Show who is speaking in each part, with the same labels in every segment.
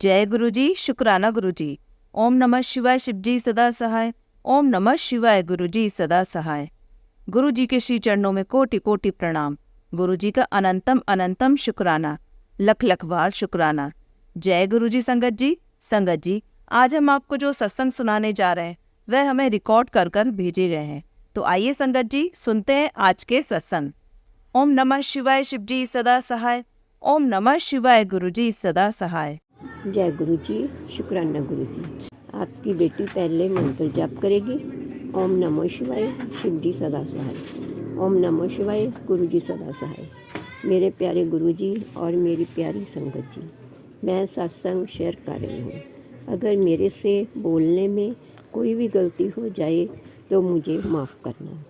Speaker 1: जय गुरु जी, शुक्राना गुरु जी। ओम नमः शिवाय, शिव जी सदा सहाय। ओम नमः शिवाय, गुरु जी सदा सहाय। गुरु जी के श्री चरणों में कोटि कोटि प्रणाम। गुरु जी का अनंतम अनंतम शुक्राना, लख लख बार शुक्राना। जय गुरु जी। संगत जी, आज हम आपको जो सत्संग सुनाने जा रहे हैं वह हमें रिकॉर्ड कर कर भेजे गए हैं। तो आइए संगत जी, सुनते हैं आज के सत्संग। ओम नमः शिवाय, शिव जी सदा सहाय। ओम नमः शिवाय, गुरु जी सदा सहाय।
Speaker 2: जय गुरु जी, शुक्राना गुरु जी। आपकी बेटी पहले मंत्र जाप करेगी। ओम नमो शिवाय, शिव जी सदा सहाय। ओम नमो शिवाय, गुरु जी सदा सहाय। मेरे प्यारे गुरु जी और मेरी प्यारी संगत जी, मैं सत्संग शेयर कर रही हूँ। अगर मेरे से बोलने में कोई भी गलती हो जाए तो मुझे माफ़ करना।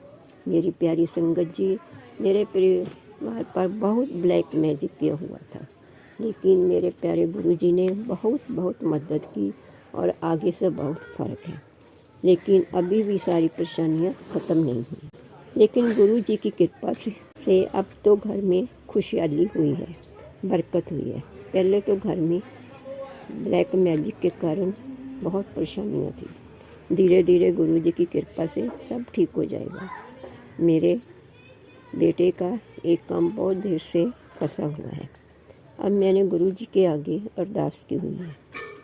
Speaker 2: मेरी प्यारी संगत जी, मेरे परिवार पर बहुत ब्लैक मैजिक किया हुआ था, लेकिन मेरे प्यारे गुरु जी ने बहुत मदद की और आगे से बहुत फ़र्क है। लेकिन अभी भी सारी परेशानियां ख़त्म नहीं हुई। लेकिन गुरु जी की कृपा से अब तो घर में खुशहाली हुई है, बरकत हुई है। पहले तो घर में ब्लैक मैजिक के कारण बहुत परेशानियां थी। धीरे धीरे गुरु जी की कृपा से सब ठीक हो जाएगा। मेरे बेटे का एक काम बहुत देर से फंसा हुआ है। अब मैंने गुरु जी के आगे अरदास की हुई है।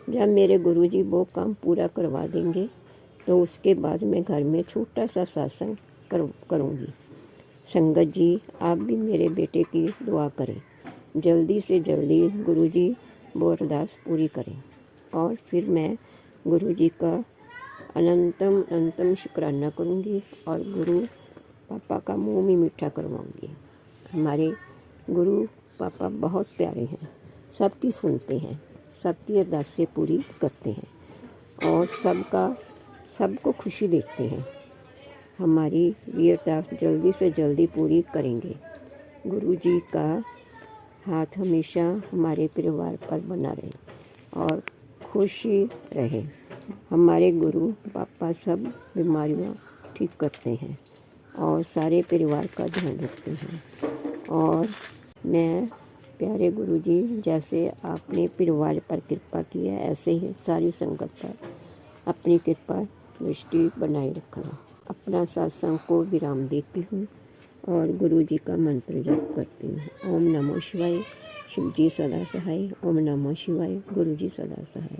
Speaker 2: जब मेरे गुरु जी वो काम पूरा करवा देंगे तो उसके बाद मैं घर में छोटा सा सत्संग करूँगी। संगत जी, आप भी मेरे बेटे की दुआ करें, जल्दी से जल्दी गुरु जी वो अरदास पूरी करें। और फिर मैं गुरु जी का अनंतम शुक्राना करूँगी और गुरु पापा का मुँह भी मीठा करवाऊँगी। हमारे गुरु पापा बहुत प्यारे हैं, सबकी सुनते हैं, सबकी अरदासें पूरी करते हैं और सबको खुशी देते हैं। हमारी ये अरदास जल्दी से जल्दी पूरी करेंगे। गुरु जी का हाथ हमेशा हमारे परिवार पर बना रहे और खुशी रहे। हमारे गुरु पापा सब बीमारियां ठीक करते हैं और सारे परिवार का ध्यान रखते हैं। और मैं प्यारे गुरु जी, जैसे आपने परिवार पर कृपा की है ऐसे ही सारी संगत पर अपनी कृपा दृष्टि बनाए रखना। अपना सत्संग को विराम देती हूँ और गुरु जी का मंत्र जप करती हूँ। ओम नमो शिवाय, शिव जी सदा सहाय। ओम नमो शिवाय, गुरु जी सदा सहाय।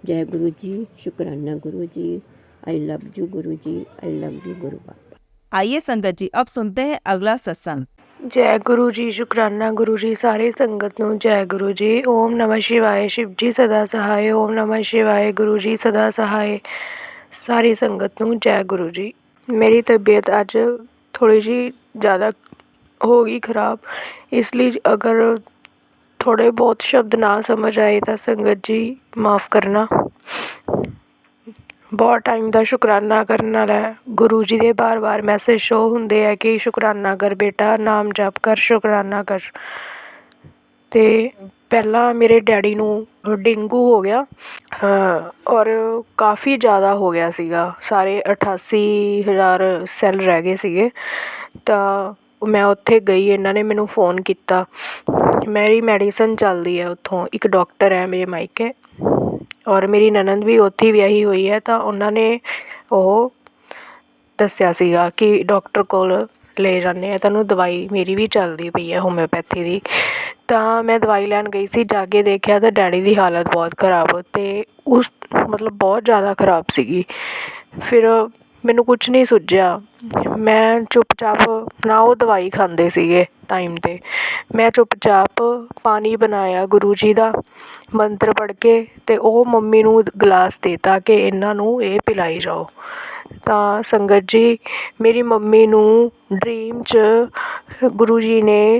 Speaker 2: जय गुरु जी, शुक्राना गुरु जी। I love you Guru ji, I love you गुरु बाबा।
Speaker 1: आइए संगत जी, अब सुनते हैं अगला सत्संग।
Speaker 3: जय गुरु जी, शुक्राना गुरु जी। सारे संगत नूं जय गुरु जी। ओम नमः शिवाय, शिव जी सदा सहाय। ओम नमः शिवाय, गुरु जी सदा सहाय। सारी संगत नूं जय गुरु जी। मेरी तबीयत अज थोड़ी जी ज़्यादा हो गई खराब, इसलिए अगर थोड़े बहुत शब्द ना समझ आए तो संगत जी माफ़ करना। बहुत टाइम का शुकराना करने वाला है। गुरु जी के बार बार मैसेज शो होंगे है कि शुकराना कर बेटा, नाम जप कर, शुकराना कर। तो पहला मेरे डैडी नूं डेंगू हो गया और काफ़ी ज़्यादा हो गया सीगा। सारे 88,000 सैल रह गए सीगे। तो मैं उत्थे गई, इन्होंने मैनू फ़ोन किया। मेरी मैडिसन चलती है उत्थों, एक डॉक्टर है मेरे मायके और मेरी ननद भी उत्थे विआही हुई है। तो उन्होंने वो दस्सिया सीगा कि डॉक्टर कोल ले जाने हैं, तैनूं दवाई मेरी भी चलती पई है होम्योपैथी की। तो मैं दवाई लैन गई सी, जाके देखा तो डैडी की हालत बहुत ख़राब, तो उस मतलब बहुत ज़्यादा ख़राब सीगी। फिर मैनू कुछ नहीं सुझिया, मैं चुपचाप ना वो दवाई खांदे सीगे टाइम ते, मैं चुपचाप पानी बनाया गुरु जी का मंत्र पढ़ के, तो वो मम्मी नूं गिलास देता कि इन्हां नूं ये पिलाई जाओ। तो संगत जी, मेरी मम्मी नूं ड्रीम च गुरु जी ने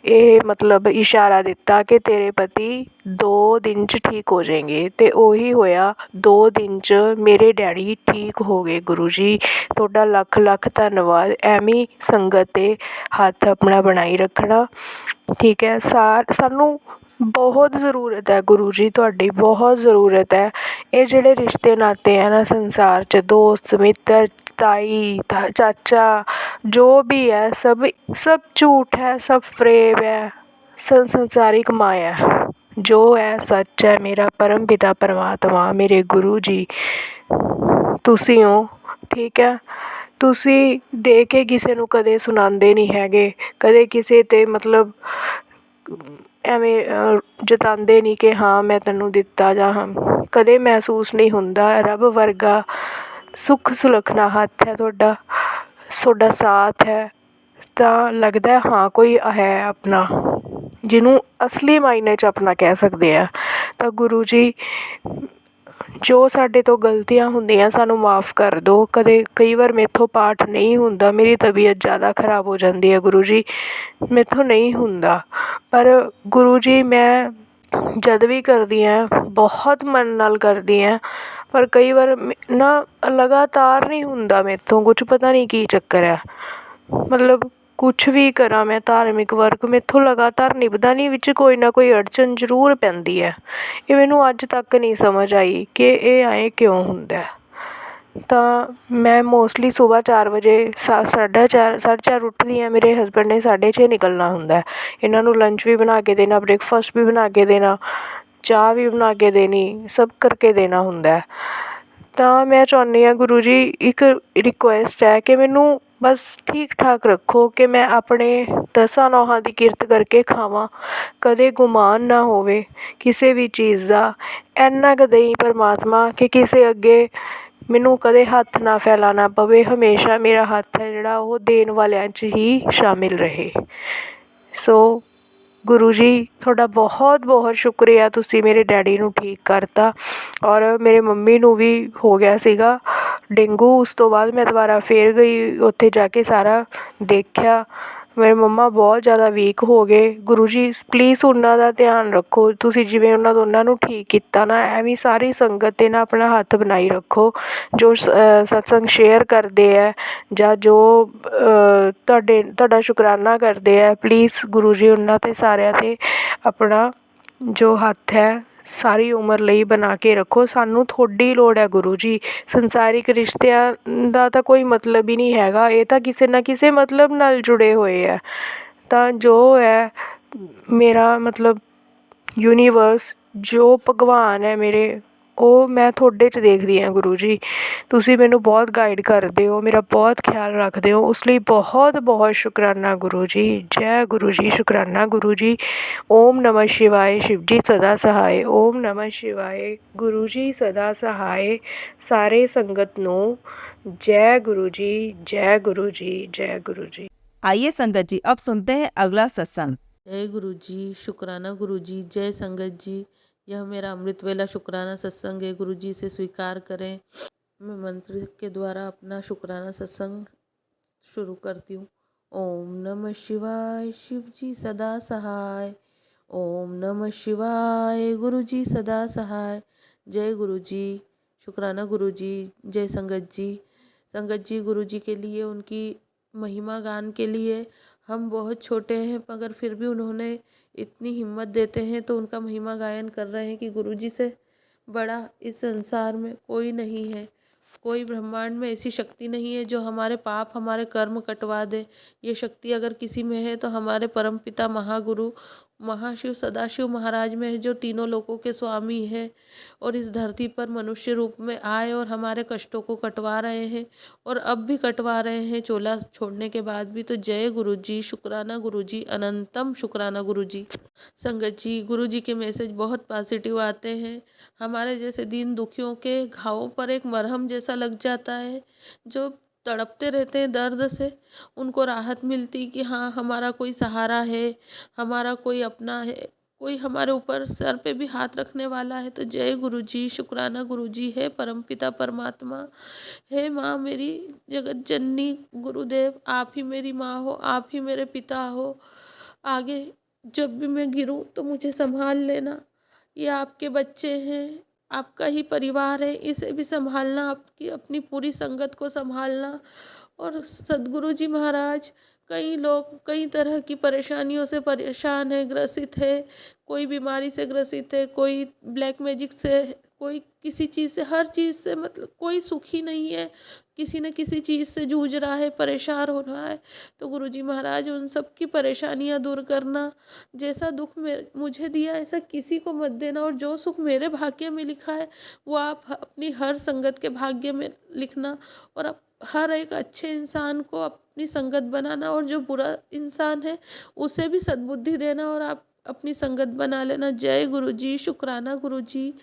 Speaker 3: ये मतलब इशारा दिता कि तेरे पति 2 दिन च ठीक हो जाएंगे। तो उही होया, 2 दिन च मेरे डैडी ठीक हो गए। गुरु जी तुहाडा लख लख धन्नवाद। एवें संगत ते हत्थ अपना बनाई रखना, ठीक है। सानू बहुत ज़रूरत है गुरु जी, तुहाडी बहुत ज़रूरत है। ये जिहड़े रिश्ते नाते हैं ना संसार च, दोस्त मित्र ताई चाचा जो भी है, सब झूठ है, सब फ्रेब है, संसारिक माया है। जो है सच है, मेरा परम पिता परमात्मा, मेरे गुरु जी ਤੁਸੀਂ ਹੋ। ਠੀਕ ਹੈ, ਤੁਸੀਂ ਦੇ ਕੇ ਕਿਸੇ ਨੂੰ ਕਦੇ ਸੁਣਾਉਂਦੇ ਨਹੀਂ ਹੈਗੇ, ਕਦੇ ਕਿਸੇ 'ਤੇ ਮਤਲਬ ਐਵੇਂ ਜਤਾਉਂਦੇ ਨਹੀਂ ਕਿ ਹਾਂ ਮੈਂ ਤੈਨੂੰ ਦਿੱਤਾ ਜਾਂ ਕਦੇ ਮਹਿਸੂਸ ਨਹੀਂ ਹੁੰਦਾ। ਰੱਬ ਵਰਗਾ ਸੁੱਖ ਸੁਲੱਖਣਾ ਹੱਥ ਹੈ ਤੁਹਾਡਾ, ਤੁਹਾਡਾ ਸਾਥ ਹੈ, ਤਾਂ ਲੱਗਦਾ ਹਾਂ ਕੋਈ ਹੈ ਆਪਣਾ, ਜਿਹਨੂੰ ਅਸਲੀ ਮਾਇਨੇ 'ਚ ਆਪਣਾ ਕਹਿ ਸਕਦੇ ਆ। ਤਾਂ ਗੁਰੂ ਜੀ, ਜੋ ਸਾਡੇ ਤੋਂ ਗਲਤੀਆਂ ਹੁੰਦੀਆਂ ਸਾਨੂੰ ਮਾफ़ ਕਰ ਦਿਓ। ਕਈ ਵਾਰ ਮੇਥੋਂ ਪਾਠ ਨਹੀਂ ਹੁੰਦਾ, ਮੇਰੀ ਤਬੀਅਤ ਜ਼ਿਆਦਾ ਖ਼ਰਾਬ ਹੋ ਜਾਂਦੀ ਹੈ ਗੁਰੂ ਜੀ, ਮੇਥੋਂ ਨਹੀਂ ਹੁੰਦਾ, ਪਰ ਗੁਰੂ ਜੀ ਮੈਂ ਜਦ ਵੀ ਕਰਦੀ ਹਾਂ ਬਹੁਤ ਮਨ ਨਾਲ ਕਰਦੀ ਹਾਂ, ਪਰ ਕਈ ਵਾਰ ਨਾ ਲਗਾਤਾਰ ਨਹੀਂ ਹੁੰਦਾ ਮੇਥੋਂ, ਕੁਛ ਪਤਾ ਨਹੀਂ ਕੀ ਚੱਕਰ ਹੈ। ਮਤਲਬ ਕੁਛ ਵੀ ਕਰਾਂ ਮੈਂ ਧਾਰਮਿਕ ਵਰਕ, ਮੇਥੋਂ ਲਗਾਤਾਰ ਨਿਭਦਾ ਨਹੀਂ, ਵਿੱਚ ਕੋਈ ਨਾ ਕੋਈ ਅੜਚਨ ਜ਼ਰੂਰ ਪੈਂਦੀ ਹੈ। ਇਹ ਮੈਨੂੰ ਅੱਜ ਤੱਕ ਨਹੀਂ ਸਮਝ ਆਈ ਕਿ ਇਹ ਐਂ ਕਿਉਂ ਹੁੰਦਾ। ਤਾਂ ਮੈਂ ਮੋਸਟਲੀ ਸੁਬਾਹ 4 ਵਜੇ 4:30 ਉੱਠਦੀ ਹਾਂ। ਮੇਰੇ ਹਸਬੈਂਡ ਨੇ 6:30 ਨਿਕਲਣਾ ਹੁੰਦਾ। ਇਹਨਾਂ ਨੂੰ ਲੰਚ ਵੀ ਬਣਾ ਕੇ ਦੇਣਾ, ਬ੍ਰੇਕਫਾਸਟ ਵੀ ਬਣਾ ਕੇ ਦੇਣਾ, ਚਾਹ ਵੀ ਬਣਾ ਕੇ ਦੇਣੀ, ਸਭ ਕਰਕੇ ਦੇਣਾ ਹੁੰਦਾ। ਤਾਂ ਮੈਂ ਚਾਹੁੰਦੀ ਹਾਂ ਗੁਰੂ ਜੀ, ਇੱਕ ਰਿਕੁਐਸਟ ਹੈ ਕਿ ਮੈਨੂੰ ਬਸ ਠੀਕ ਠਾਕ ਰੱਖੋ, ਕਿ ਮੈਂ ਆਪਣੇ 10 ਨੌਹਾਂ ਦੀ ਕਿਰਤ ਕਰਕੇ ਖਾਵਾਂ, ਕਦੇ ਗੁਮਾਨ ਨਾ ਹੋਵੇ ਕਿਸੇ ਵੀ ਚੀਜ਼ ਦਾ। ਇੰਨਾ ਕੁ ਦੇਈ ਪਰਮਾਤਮਾ ਕਿ ਕਿਸੇ ਅੱਗੇ ਮੈਨੂੰ ਕਦੇ ਹੱਥ ਨਾ ਫੈਲਾਣਾ ਪਵੇ, ਹਮੇਸ਼ਾ ਮੇਰਾ ਹੱਥ ਹੈ ਜਿਹੜਾ ਉਹ ਦੇਣ ਵਾਲਿਆਂ 'ਚ ਹੀ ਸ਼ਾਮਿਲ ਰਹੇ। ਸੋ ਗੁਰੂ ਜੀ, ਤੁਹਾਡਾ ਬਹੁਤ ਬਹੁਤ ਸ਼ੁਕਰੀਆ, ਤੁਸੀਂ ਮੇਰੇ ਡੈਡੀ ਨੂੰ ਠੀਕ ਕਰਤਾ। ਔਰ ਮੇਰੇ ਮੰਮੀ ਨੂੰ ਵੀ ਹੋ ਗਿਆ ਸੀਗਾ ਡੇਂਗੂ, ਉਸ ਤੋਂ ਬਾਅਦ ਮੈਂ ਦੁਬਾਰਾ ਫੇਰ ਗਈ, ਉੱਥੇ ਜਾ ਕੇ ਸਾਰਾ ਦੇਖਿਆ, ਮੇਰੇ ਮੰਮਾ ਬਹੁਤ ਜ਼ਿਆਦਾ ਵੀਕ ਹੋ ਗਏ। ਗੁਰੂ ਜੀ ਪਲੀਜ਼ ਉਹਨਾਂ ਦਾ ਧਿਆਨ ਰੱਖੋ, ਤੁਸੀਂ ਜਿਵੇਂ ਉਹਨਾਂ ਦੋਨਾਂ ਨੂੰ ਠੀਕ ਕੀਤਾ ਨਾ, ਐਵੇਂ ਸਾਰੀ ਸੰਗਤ 'ਤੇ ਨਾ ਆਪਣਾ ਹੱਥ ਬਣਾਈ ਰੱਖੋ, ਜੋ ਸਤਸੰਗ ਸ਼ੇਅਰ ਕਰਦੇ ਹੈ ਜਾਂ ਜੋ ਤੁਹਾਡਾ ਸ਼ੁਕਰਾਨਾ ਕਰਦੇ ਹੈ, ਪਲੀਜ਼ ਗੁਰੂ ਜੀ ਉਹਨਾਂ 'ਤੇ ਸਾਰਿਆਂ 'ਤੇ ਆਪਣਾ ਜੋ ਹੱਥ ਹੈ ਸਾਰੀ ਉਮਰ ਲਈ ਬਣਾ ਕੇ ਰੱਖੋ। ਸਾਨੂੰ ਤੁਹਾਡੀ ਲੋੜ ਹੈ ਗੁਰੂ ਜੀ, ਸੰਸਾਰਿਕ ਰਿਸ਼ਤਿਆਂ ਦਾ ਤਾਂ ਕੋਈ ਮਤਲਬ ਹੀ ਨਹੀਂ ਹੈਗਾ, ਇਹ ਤਾਂ ਕਿਸੇ ਨਾ ਕਿਸੇ ਮਤਲਬ ਨਾਲ ਜੁੜੇ ਹੋਏ ਹੈ। ਤਾਂ ਜੋ ਹੈ ਮੇਰਾ ਮਤਲਬ ਯੂਨੀਵਰਸ, ਜੋ ਭਗਵਾਨ ਹੈ ਮੇਰੇ, ਉਹ ਮੈਂ ਤੁਹਾਡੇ 'ਚ ਦੇਖਦੀ ਹਾਂ ਗੁਰੂ ਜੀ। ਤੁਸੀਂ ਮੈਨੂੰ ਬਹੁਤ ਗਾਈਡ ਕਰਦੇ ਹੋ, ਮੇਰਾ ਬਹੁਤ ਖਿਆਲ ਰੱਖਦੇ ਹੋ, ਉਸ ਲਈ ਬਹੁਤ ਬਹੁਤ ਸ਼ੁਕਰਾਨਾ ਗੁਰੂ ਜੀ। ਜੈ ਗੁਰੂ ਜੀ, ਸ਼ੁਕਰਾਨਾ ਗੁਰੂ ਜੀ। ਓਮ ਨਮः शिवाय, शिव जी सदा सहाय। ਓਮ ਨਮः शिवाय, ਗੁਰੂ ਜੀ ਸਦਾ ਸਹਾय। ਸਾਰੇ ਸੰਗਤ ਨੂੰ ਜੈ ਗੁਰੂ ਜੀ, ਜੈ ਗੁਰੂ ਜੀ, ਜੈ ਗੁਰੂ ਜੀ।
Speaker 1: आइए संगत जी, अब सुनते हैं अगला सत्संग।
Speaker 4: जय गुरु जी, शुक्राना गुरु जी। जय संगत जी, यह मेरा अमृत वेला शुक्राना सत्संग है, गुरु जी से स्वीकार करें। मैं मंत्र के द्वारा अपना शुक्राना सत्संग शुरू करती हूँ। ओम नमः शिवाय, शिव जी सदा सहाय। ओम नमः शिवाय, गुरु जी सदा सहाय। जय गुरु जी, शुक्राना गुरु जी। जय संगत जी। संगत जी, गुरु जी के लिए, उनकी महिमा गान के लिए हम बहुत छोटे हैं, मगर फिर भी उन्होंने इतनी हिम्मत देते हैं तो उनका महिमा गायन कर रहे हैं कि गुरु जी से बड़ा इस संसार में कोई नहीं है। कोई ब्रह्मांड में ऐसी शक्ति नहीं है जो हमारे पाप, हमारे कर्म कटवा दे। ये शक्ति अगर किसी में है तो हमारे परमपिता महागुरु महाशिव सदाशिव महाराज में है, जो तीनों लोकों के स्वामी है और इस धरती पर मनुष्य रूप में आए और हमारे कष्टों को कटवा रहे हैं और अब भी कटवा रहे हैं चोला छोड़ने के बाद भी। तो जय गुरु जी, शुक्राना गुरु जी, अनंतम शुक्राना गुरु जी। संगत जी, गुरु जी के मैसेज बहुत पॉजिटिव आते हैं, हमारे जैसे दीन दुखियों के घावों पर एक मरहम जैसा लग जाता है। जो तड़पते रहते हैं दर्द से, उनको राहत मिलती कि हाँ हमारा कोई सहारा है, हमारा कोई अपना है, कोई हमारे ऊपर सर पे भी हाथ रखने वाला है। तो जय गुरु जी, शुक्राना गुरु जी। है परमपिता परमात्मा, हे माँ मेरी जगत जननी, गुरुदेव आप ही मेरी माँ हो, आप ही मेरे पिता हो। आगे जब भी मैं गिरूँ तो मुझे संभाल लेना, ये आपके बच्चे हैं, आपका ही परिवार है, इसे भी संभालना, आपकी अपनी पूरी संगत को संभालना। और सद्गुरु जी महाराज कई लोग कई तरह की परेशानियों से परेशान है, ग्रसित है, कोई बीमारी से ग्रसित है, कोई ब्लैक मैजिक से, कोई किसी चीज़ से, हर चीज़ से, मतलब कोई सुखी नहीं है, किसी न किसी चीज़ से जूझ रहा है, परेशान हो रहा है। तो गुरुजी महाराज उन सब की परेशानियां दूर करना, जैसा दुख मुझे दिया ऐसा किसी को मत देना, और जो सुख मेरे भाग्य में लिखा है वो आप अपनी हर संगत के भाग्य में लिखना, और आप हर एक अच्छे इंसान को अपनी संगत बनाना, और जो बुरा इंसान है उसे भी सद्बुद्धि देना और आप अपनी संगत बना लेना। जय गुरुजी, शुक्राना गुरुजी।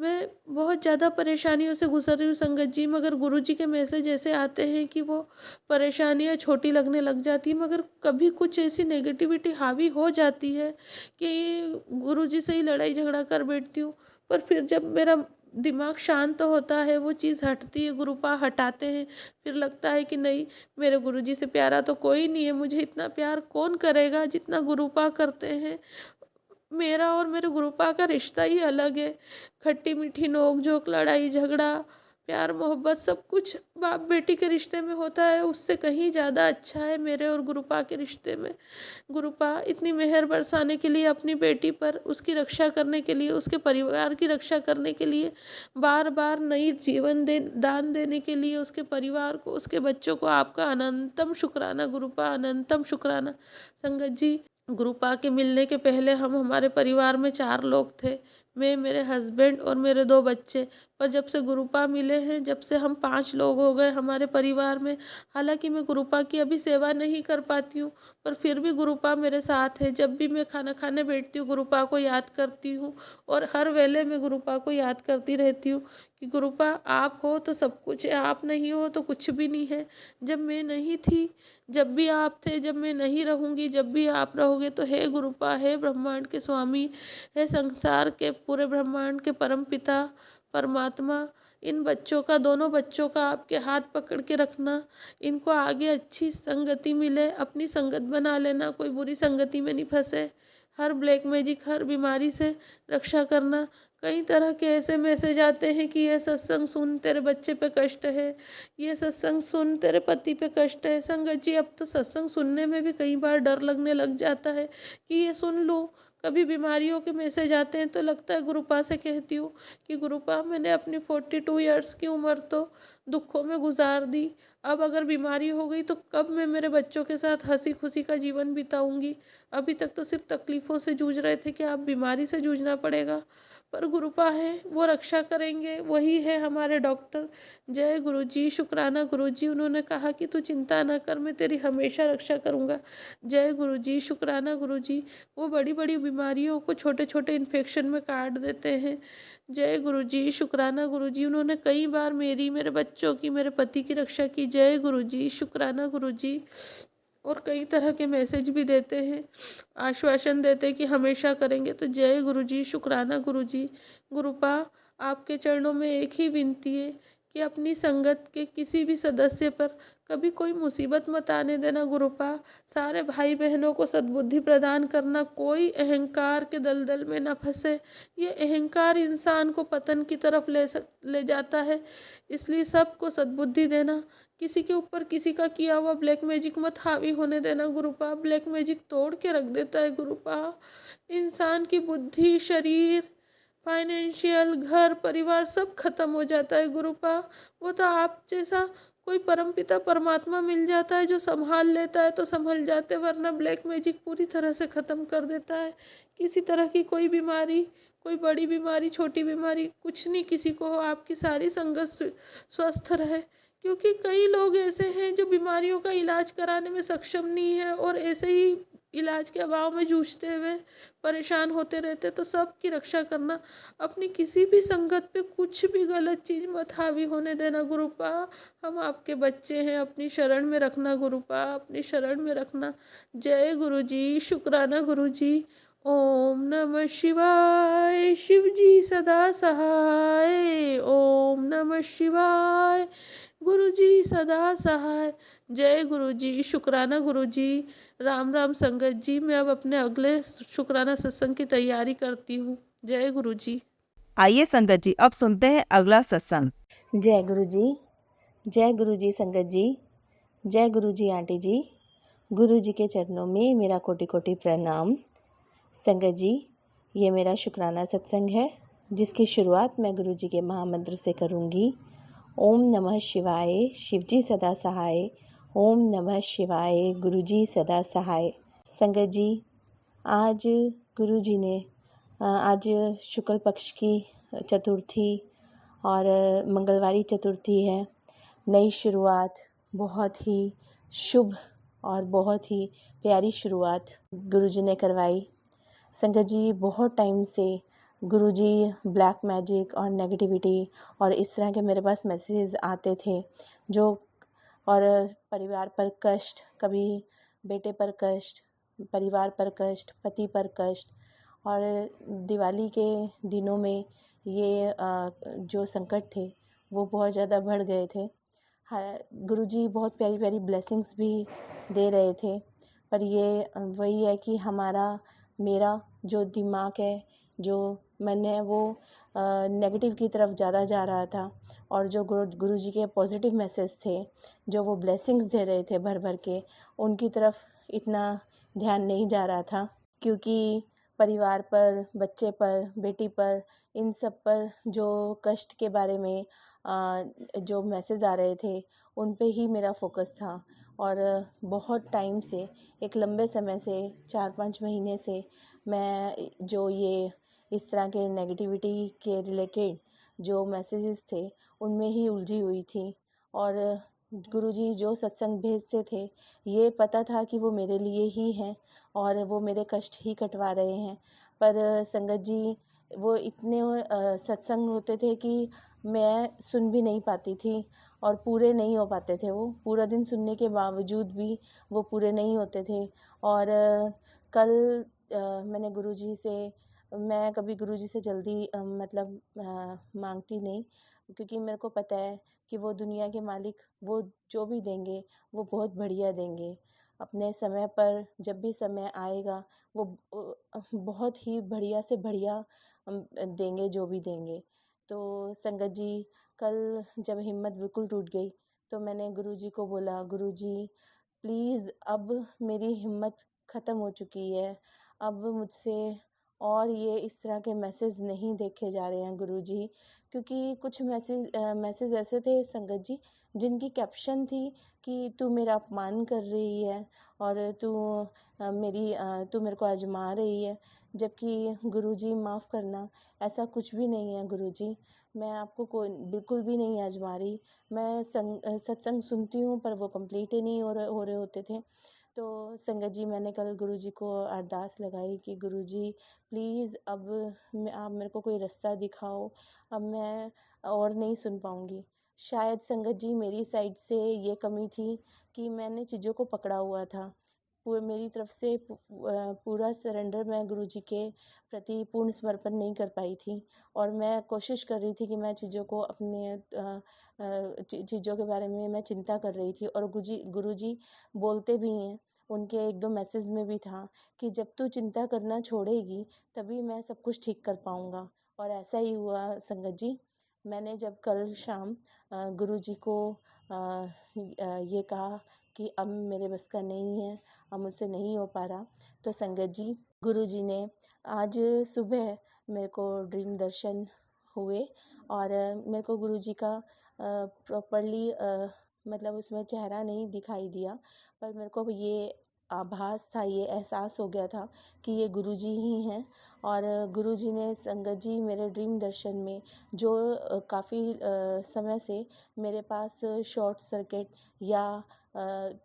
Speaker 4: मैं बहुत ज़्यादा परेशानियों से गुजर रही हूँ संगत जी, मगर गुरुजी के मैसेज ऐसे आते हैं कि वो परेशानियाँ छोटी लगने लग जाती हैं, मगर कभी कुछ ऐसी नेगेटिविटी हावी हो जाती है कि गुरुजी से ही लड़ाई झगड़ा कर बैठती हूँ। पर फिर जब मेरा दिमाग शांत होता है, वो चीज़ हटती है, गुरुपा हटाते हैं, फिर लगता है कि नहीं, मेरे गुरुजी से प्यारा तो कोई नहीं है, मुझे इतना प्यार कौन करेगा जितना गुरुपा करते हैं। मेरा और मेरे गुरुपा का रिश्ता ही अलग है। खट्टी मीठी नोक झोंक, लड़ाई झगड़ा, प्यार मोहब्बत सब कुछ बाप बेटी के रिश्ते में होता है, उससे कहीं ज़्यादा अच्छा है मेरे और गुरुपा के रिश्ते में। गुरुपा इतनी मेहर बरसाने के लिए अपनी बेटी पर, उसकी रक्षा करने के लिए, उसके परिवार की रक्षा करने के लिए, बार बार नई जीवन दान देने के लिए उसके परिवार को, उसके बच्चों को, आपका अनंतम शुक्राना गुरुपा, अनंतम शुक्राना। संगत जी, गुरुपा के मिलने के पहले हम हमारे परिवार में 4 लोग थे, मैं, मेरे हस्बैंड और मेरे 2 बच्चे। पर जब से गुरुपा मिले हैं, जब से हम 5 लोग हो गए हमारे परिवार में। हालांकि मैं गुरुपा की अभी सेवा नहीं कर पाती हूँ, पर फिर भी गुरुपा मेरे साथ है। जब भी मैं खाना खाने बैठती हूँ गुरुपा को याद करती हूँ, और हर वेले में गुरुपा को याद करती रहती हूँ कि गुरुपा आप हो तो सब कुछ है, आप नहीं हो तो कुछ भी नहीं है। जब मैं नहीं थी, जब भी आप थे, जब मैं नहीं रहूँगी, जब भी आप रहोगे, तो हे गुरुपा, हे ब्रह्मांड के स्वामी, हे संसार के पूरे ब्रह्मांड के परम पिता परमात्मा, इन बच्चों का, दोनों बच्चों का आपके हाथ पकड़ के रखना, इनको आगे अच्छी संगति मिले, अपनी संगत बना लेना, कोई बुरी संगति में नहीं फंसे, हर ब्लैक मैजिक, हर बीमारी से रक्षा करना। कई तरह के ऐसे मैसेज आते हैं कि ये सत्संग सुन, तेरे बच्चे पे कष्ट है, ये सत्संग सुन, तेरे पति पे कष्ट है। संगत जी, अब तो सत्संग सुनने में भी कई बार डर लगने लग जाता है कि ये सुन लूँ। कभी बीमारियों के मैसेज आते हैं तो लगता है, गुरुपा से कहती हूँ कि गुरुपा, मैंने अपनी 42 ईयर्स की उम्र तो दुखों में गुजार दी, अब अगर बीमारी हो गई तो कब मैं मेरे बच्चों के साथ हंसी खुशी का जीवन बिताऊंगी। अभी तक तो सिर्फ तकलीफ़ों से जूझ रहे थे कि अब बीमारी से जूझना पड़ेगा, पर गुरुपा है, वो रक्षा करेंगे, वही है हमारे डॉक्टर। जय गुरुजी, शुक्राना गुरुजी, उन्होंने कहा कि तू चिंता न कर, मैं तेरी हमेशा रक्षा करूँगा। जय गुरुजी, शुक्राना गुरुजी, वो बड़ी बड़ी बीमारियों को छोटे छोटे इन्फेक्शन में काट देते हैं। जय गुरुजी, शुक्राना गुरुजी, उन्होंने कई बार मेरी, मेरे बच्चों की, मेरे पति की रक्षा की। जय गुरुजी, शुक्राना गुरुजी। और कई तरह के मैसेज भी देते हैं, आश्वासन देते हैं कि हमेशा करेंगे। तो जय गुरुजी, शुक्राना गुरुजी। गुरुपा, आपके चरणों में एक ही विनती है कि अपनी संगत के किसी भी सदस्य पर कभी कोई मुसीबत मत आने देना गुरुपा। सारे भाई बहनों को सद्बुद्धि प्रदान करना, कोई अहंकार के दलदल में न फंसे। ये अहंकार इंसान को पतन की तरफ ले जाता है, इसलिए सबको सद्बुद्धि देना। किसी के ऊपर किसी का किया हुआ ब्लैक मैजिक मत हावी होने देना गुरुपा। ब्लैक मैजिक तोड़ के रख देता है गुरुपा। इंसान की बुद्धि, शरीर, फाइनेंशियल, घर परिवार सब खत्म हो जाता है गुरुपा। वो तो आप जैसा कोई परमपिता परमात्मा मिल जाता है जो संभाल लेता है तो संभल जाते, वरना ब्लैक मैजिक पूरी तरह से ख़त्म कर देता है। किसी तरह की कोई बीमारी, कोई बड़ी बीमारी, छोटी बीमारी, कुछ नहीं किसी को हो, आपकी सारी संगत स्वस्थ रहे। क्योंकि कई लोग ऐसे हैं जो बीमारियों का इलाज कराने में सक्षम नहीं है और ऐसे ही इलाज के अभाव में जूझते हुए परेशान होते रहते। तो सबकी रक्षा करना, अपनी किसी भी संगत पे कुछ भी गलत चीज़ मत हावी होने देना गुरुपा। हम आपके बच्चे हैं, अपनी शरण में रखना गुरुपा, अपनी शरण में रखना। जय गुरुजी, शुक्राना गुरुजी। ओम नमः शिवाय, शिव जी सदा सहाय। ओम नमः शिवाय, गुरु जी सदा सहाय। जय गुरु जी, शुक्राना गुरु जी। राम राम संगत जी, मैं अब अपने अगले शुक्राना सत्संग की तैयारी करती हूँ। जय गुरु जी।
Speaker 1: आइए संगत जी, अब सुनते हैं अगला सत्संग।
Speaker 5: जय गुरु जी, जय गुरु जी संगत जी, जय गुरु जी आंटी जी। गुरु जी के चरणों में मेरा कोटि कोटि प्रणाम। संगत जी, ये मेरा शुक्राना सत्संग है जिसकी शुरुआत मैं गुरु जी के महामंत्र से करूँगी। ओम नमः शिवाय, शिव जी सदा सहाय। ओम नमः शिवाय, गुरु जी सदा सहाय। संगत जी, आज गुरु जी ने आज शुक्ल पक्ष की चतुर्थी और मंगलवारी चतुर्थी है। नई शुरुआत, बहुत ही शुभ और बहुत ही प्यारी शुरुआत गुरु जी ने करवाई। संगत जी, बहुत टाइम से गुरु जी ब्लैक मैजिक और नेगेटिविटी और इस तरह के मेरे पास मैसेजेस आते थे जो, और परिवार पर कष्ट, कभी बेटे पर कष्ट, परिवार पर कष्ट, पति पर कष्ट, और दिवाली के दिनों में ये जो संकट थे वो बहुत ज़्यादा बढ़ गए थे। गुरुजी बहुत प्यारी प्यारी ब्लेसिंग्स भी दे रहे थे, पर ये वही है कि मेरा जो दिमाग है, जो मन है, वो नेगेटिव की तरफ ज़्यादा जा रहा था। और जो गुरुजी के पॉजिटिव मैसेज थे, जो वो ब्लेसिंग्स दे रहे थे भर भर के, उनकी तरफ इतना ध्यान नहीं जा रहा था, क्योंकि परिवार पर, बच्चे पर, बेटी पर, इन सब पर जो कष्ट के बारे में जो मैसेज आ रहे थे उन पे ही मेरा फोकस था। और बहुत टाइम से, एक लंबे समय से, 4-5 महीने से मैं जो ये इस तरह के नेगेटिविटी के रिलेटेड जो मैसेजेस थे उनमें ही उलझी हुई थी। और गुरुजी जो सत्संग भेजते थे, ये पता था कि वो मेरे लिए ही हैं और वो मेरे कष्ट ही कटवा रहे हैं। पर संगत जी, वो इतने सत्संग होते थे कि मैं सुन भी नहीं पाती थी और पूरे नहीं हो पाते थे। वो पूरा दिन सुनने के बावजूद भी वो पूरे नहीं होते थे। और कल मैंने गुरुजी से, मैं कभी गुरुजी से जल्दी मांगती नहीं, क्योंकि मेरे को पता है कि वो दुनिया के मालिक, वो जो भी देंगे वो बहुत बढ़िया देंगे। अपने समय पर जब भी समय आएगा वो बहुत ही बढ़िया से बढ़िया देंगे, जो भी देंगे। तो संगत जी, कल जब हिम्मत बिल्कुल टूट गई तो मैंने गुरुजी को बोला, गुरुजी प्लीज़, अब मेरी हिम्मत ख़त्म हो चुकी है, अब मुझसे और ये इस तरह के मैसेज नहीं देखे जा रहे हैं गुरुजी। क्योंकि कुछ मैसेज ऐसे थे संगत जी, जिनकी कैप्शन थी कि तू मेरा अपमान कर रही है और तू मेरे को आजमा रही है। जबकि गुरुजी माफ़ करना, ऐसा कुछ भी नहीं है गुरुजी। मैं आपको बिल्कुल भी नहीं आजमा रही। मैं सत्संग सुनती हूँ पर वो कंप्लीट ही नहीं हो रहे होते थे। तो संगत जी, मैंने कल गुरुजी को अरदास लगाई कि गुरुजी प्लीज़, अब आप मेरे को कोई रास्ता दिखाओ, अब मैं और नहीं सुन पाऊँगी। शायद संगत जी, मेरी साइड से ये कमी थी कि मैंने चीज़ों को पकड़ा हुआ था। मेरी तरफ से पूरा सरेंडर मैं गुरुजी के प्रति पूर्ण समर्पण नहीं कर पाई थी। और मैं कोशिश कर रही थी कि मैं चीज़ों को अपने चीज़ों के बारे में मैं चिंता कर रही थी। और गुरुजी बोलते भी हैं, उनके 1-2 मैसेज में भी था कि जब तू चिंता करना छोड़ेगी तभी मैं सब कुछ ठीक कर पाऊँगा। और ऐसा ही हुआ संगत जी। मैंने जब कल शाम गुरुजी को ये कहा कि अब मेरे बस का नहीं है, अब मुझसे नहीं हो पा रहा, तो संगत जी, गुरुजी ने आज सुबह मेरे को ड्रीम दर्शन हुए। और मेरे को गुरुजी का प्रॉपरली उसमें चेहरा नहीं दिखाई दिया, पर मेरे को ये आभास था, ये एहसास हो गया था कि ये गुरुजी ही हैं। और गुरुजी ने संगत जी मेरे ड्रीम दर्शन में जो काफ़ी समय से मेरे पास शॉर्ट सर्किट या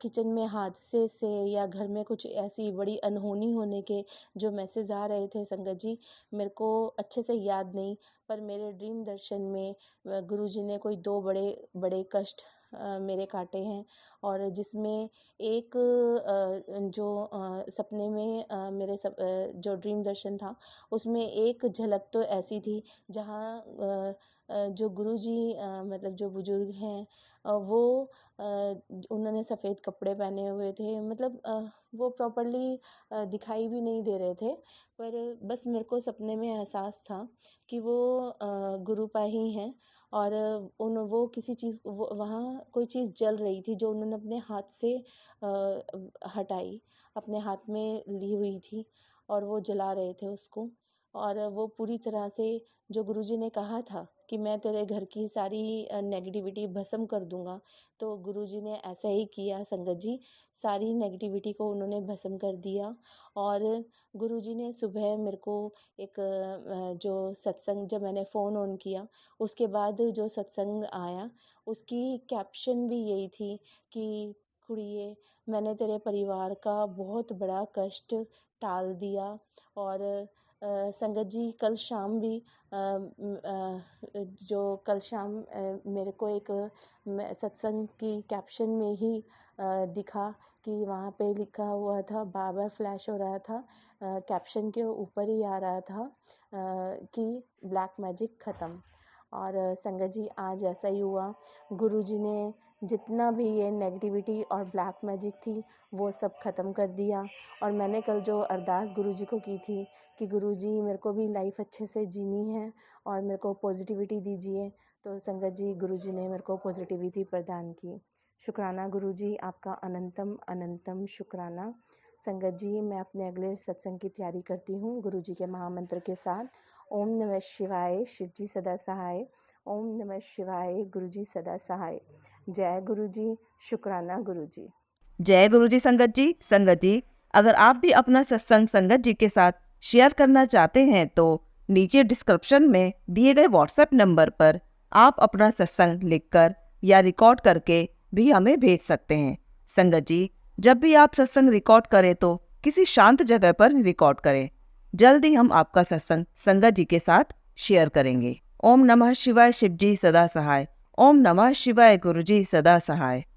Speaker 5: किचन में हादसे से या घर में कुछ ऐसी बड़ी अनहोनी होने के जो मैसेज आ रहे थे संगत जी, मेरे को अच्छे से याद नहीं, पर मेरे ड्रीम दर्शन में गुरुजी ने कोई 2 बड़े बड़े कष्ट मेरे काटे हैं। और जिसमें एक सपने में जो ड्रीम दर्शन था उसमें एक झलक तो ऐसी थी जहाँ जो गुरुजी जो बुजुर्ग हैं, वो उन्होंने सफ़ेद कपड़े पहने हुए थे। वो प्रॉपरली दिखाई भी नहीं दे रहे थे, पर बस मेरे को सपने में एहसास था कि वो गुरुपा ही हैं। और वो किसी चीज़ वहाँ कोई चीज़ जल रही थी जो उन्होंने अपने हाथ से हटाई, अपने हाथ में ली हुई थी और वो जला रहे थे उसको। और वो पूरी तरह से जो गुरुजी ने कहा था कि मैं तेरे घर की सारी नेगेटिविटी भस्म कर दूंगा, तो गुरुजी ने ऐसा ही किया संगत जी। सारी नेगेटिविटी को उन्होंने भस्म कर दिया। और गुरुजी ने सुबह मेरे को एक जो सत्संग, जब मैंने फ़ोन ऑन किया उसके बाद जो सत्संग आया उसकी कैप्शन भी यही थी कि कुड़िए, मैंने तेरे परिवार का बहुत बड़ा कष्ट टाल दिया। और संगत जी कल शाम भी जो कल शाम मेरे को एक सत्संग की कैप्शन में ही दिखा कि वहाँ पे लिखा हुआ था, बार बार फ्लैश हो रहा था, कैप्शन के ऊपर ही आ रहा था कि ब्लैक मैजिक ख़त्म। और संगत जी आज ऐसा ही हुआ, गुरुजी ने जितना भी ये नेगेटिविटी और ब्लैक मैजिक थी वो सब ख़त्म कर दिया। और मैंने कल जो अरदास गुरुजी को की थी कि गुरुजी मेरे को भी लाइफ अच्छे से जीनी है और मेरे को पॉजिटिविटी दीजिए, तो संगत जी गुरुजी ने मेरे को पॉजिटिविटी प्रदान की। शुक्राना गुरुजी, आपका अनंतम अनंतम शुक्राना। संगत जी मैं अपने अगले सत्संग की तैयारी करती हूँ गुरुजी के महामंत्र के साथ। ओम नमः शिवाय, शिव जी सदा सहाय। ओम नमः शिवाय, गुरुजी सदा सहाय। जय गुरुजी, शुक्राना गुरुजी।
Speaker 1: जय गुरु जी। संगत जी अगर आप भी अपना सत्संग संगत जी के साथ शेयर करना चाहते हैं तो नीचे डिस्क्रिप्शन में दिए गए व्हाट्सएप नंबर पर आप अपना सत्संग लिखकर या रिकॉर्ड करके भी हमें भेज सकते हैं। संगत जी जब भी आप सत्संग रिकॉर्ड करें तो किसी शांत जगह पर रिकॉर्ड करें। जल्दी हम आपका सत्संग संगत जी के साथ शेयर करेंगे। ओम नमः शिवाय, शिव जी सदा सहाय। ओम नमः शिवाय, गुरु जी सदा सहाय।